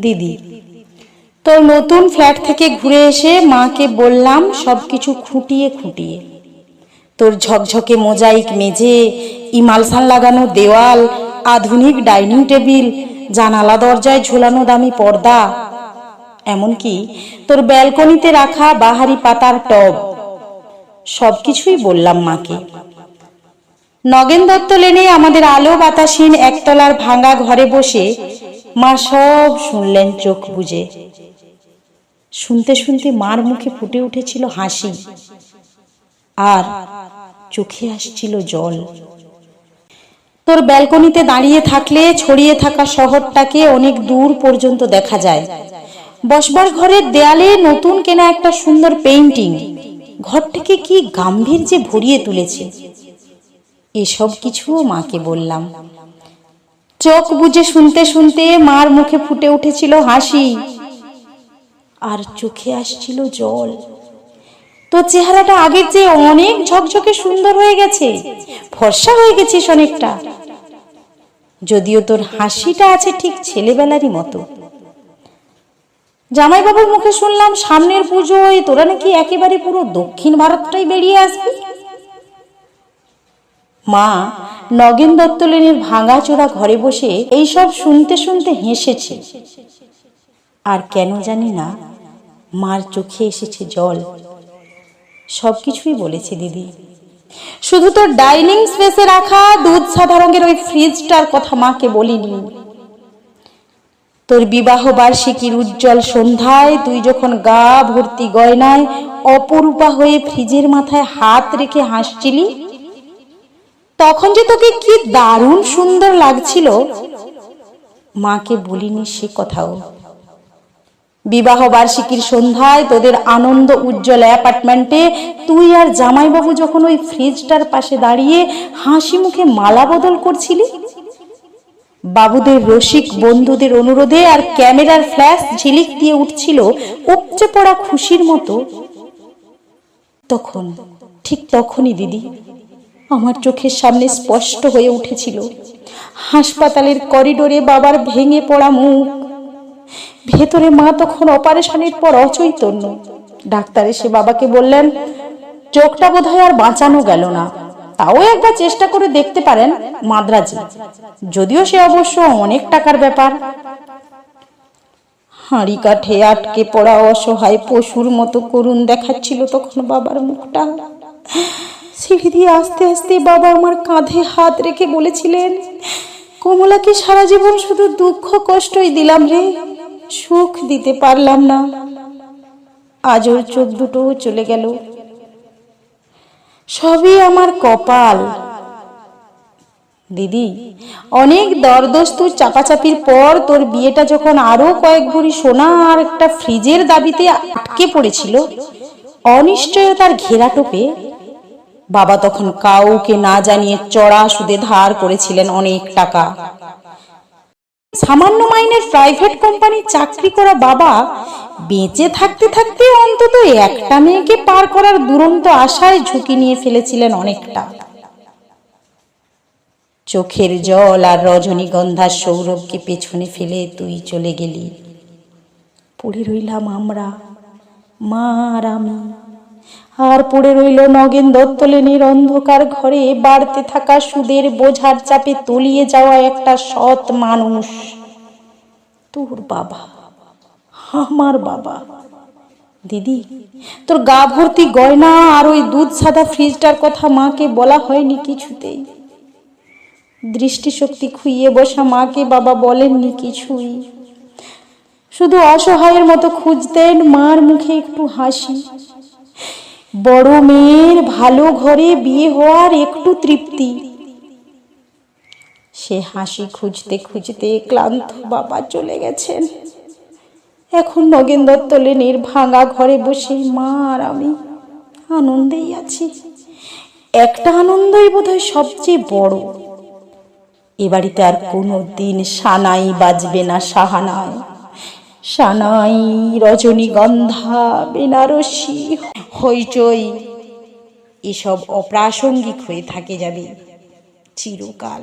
দিদি, তোর নতুন ফ্ল্যাট থেকে ঘুরে এসে মাকে বললাম সবকিছু খুঁটিয়ে খুঁটিয়ে। তোর ঝকঝকে মোজাইক মেঝে, ইমালসান লাগানো দেওয়াল, আধুনিক ডাইনিং টেবিল, জানালা দরজায় ঝোলানো দামি পর্দা, এমনকি তোর ব্যালকনিতে রাখা বাহারি পাতার টব, সবকিছুই বললাম মাকে। নগেন দত্ত লেনে আমাদের আলো বাতাসহীন একতলার ভাঙা ঘরে বসে মা সব শুনলেন চোখ বুজে। শুনতে শুনতে মার মুখে ফুটে উঠেছিল হাসি, আর চোখে আসছিল জল। তোর ব্যালকনিতে দাঁড়িয়ে থাকলে ছড়িয়ে থাকা শহরটাকে অনেক দূর পর্যন্ত দেখা যায়। বসবার ঘরের দেয়ালে নতুন কেনা একটা সুন্দর পেইন্টিং ঘরটাকে কি গাম্ভীর্যে ভরিয়ে তুলেছে। এসব কিছুও মাকে বললাম। চোখ বুজে শুনতে শুনতে মার মুখে ফুটে উঠেছিল হাসি, আর চোখে আসছিল জল। তোর চেহারাটা আগের চেয়ে অনেক ঝকঝকে সুন্দর হয়ে গেছে, ফর্সা হয়ে গেছিস অনেকটা। যদিও তোর হাসিটা আছে ঠিক ছেলেবেলারই মতো। জামাইবাবুর মুখে শুনলাম সামনের পুজোয় তোরা নাকি একেবারে পুরো দক্ষিণ ভারতটাই বেরিয়ে আসবি। মা নগেন দত্ত লেনের ভাঙাচোরা ঘরে বসে এইসব শুনতে শুনতে হেসেছে, আর কেন জানি না মার চোখে এসেছে জল। সবকিছুই বলেছে দিদি, শুধু তোর ডাইনিং স্পেসে রাখা দুধ সাদা রঙের ওই ফ্রিজটার কথা মাকে বলিনি। তোর বিবাহ বার্ষিকীর উজ্জ্বল সন্ধ্যায় তুই যখন গা ভর্তি গয়নায় অপরূপা হয়ে ফ্রিজের মাথায় হাত রেখে হাসছিলি, তখন যে তোকে কি দারুণ সুন্দর লাগছিল, মাকে বলিনি সে কথাও। বিবাহ বার্ষিকীর সন্ধ্যায় তোদের আনন্দ উজ্জ্বল অ্যাপার্টমেন্টে তুই আর জামাইবাবু যখন ওই ফ্রিজটার পাশে দাঁড়িয়ে হাসি মুখে মালা বদল করছিলি, বাবুদের রসিক বন্ধুদের অনুরোধে আর ক্যামেরার ফ্ল্যাশ ঝিলিক দিয়ে উঠছিল উপচে পড়া খুশির মতো, তখন ঠিক তখনই দিদি আমার চোখের সামনে স্পষ্ট হয়ে উঠেছিল হাসপাতালের করিডোরে বাবার ভেঙে পড়া মুখ। ভেতরে মা তখন অপারেশনের পর অচৈতন্য। ডাক্তার এসে বাবাকে বললেন, চোখটা বোধহয় আর বাঁচানো গেল না, তাও একবার চেষ্টা করে দেখতে পারেন মাদ্রাজে, যদিও সে অবশ্য অনেক টাকার ব্যাপার। হাঁড়ি কাঠে আটকে পড়া অসহায় পশুর মতো করুণ দেখাচ্ছিল তখন বাবার মুখটা। সিঁড়ি দিয়ে আস্তে আস্তে বাবা আমার কাঁধে হাত রেখে বলেছিলেন, কমলাকে সারা জীবন শুধু দুঃখ কষ্টই দিলাম রে, সুখ দিতে পারলাম না। আজ ওর চোখ দুটো চলে গেল, সবই আমার কপাল। দিদি, অনেক দরদস্তুর চাপাচাপির পর তোর বিয়েটা যখন আরো কয়েক ভরি সোনা আর একটা ফ্রিজের দাবিতে আটকে পড়েছিল অনিশ্চয়তার ঘেরাটোপে, বাবা তখন কাউকে না জানিয়ে চড়া সুদে ধার করেছিলেন অনেক টাকা। সামান্য মাইনের প্রাইভেট কোম্পানির চাকরি করা বাবা বেঁচে থাকতে থাকতে অন্তত একটা মেয়েকে পার করার দুরন্ত আশায় ঝুঁকি নিয়ে ফেলেছিলেন অনেকটা। চোখের জল আর রজনীগন্ধার সৌরভকে পেছনে ফেলে তুই চলে গেলি। পড়ে রইলাম আমরা, মা আর আমি, আর পড়ে রইল নগেন দত্ত লেনের অন্ধকার ঘরে বাড়তে থাকা সুদের বোঝার চাপে তলিয়ে যাওয়া একটা সৎ মানুষ, তোর বাবা, আমার বাবা। দিদি, তোর গা ভর্তি গয়না আর ওই দুধ সাদা ফ্রিজটার কথা মাকে বলা হয়নি কিছুতেই। দৃষ্টিশক্তি খুইয়ে বসা মাকে বাবা বলেননি কিছুই, শুধু অসহায়ের মতো খুঁজতেন মার মুখে একটু হাসি, বড় মেয়ের ভালো ঘরে বিয়ে হওয়ার একটু তৃপ্তি। সে হাসি খুঁজতে খুঁজতে ক্লান্ত বাবা চলে গেছেন। এখন নগেন দত্ত লেনের ভাঙা ঘরে বসে মা আর আমি আনন্দেই আছি। একটা আনন্দই বোধহয় সবচেয়ে বড়, এ বাড়িতে আর কোনো দিন সানাই বাজবে না সাহানায়। সানাই, রজনীগন্ধা, বেনারসি, হইচই এসব অপ্রাসঙ্গিক হয়ে থাকে যাবে চিরকাল।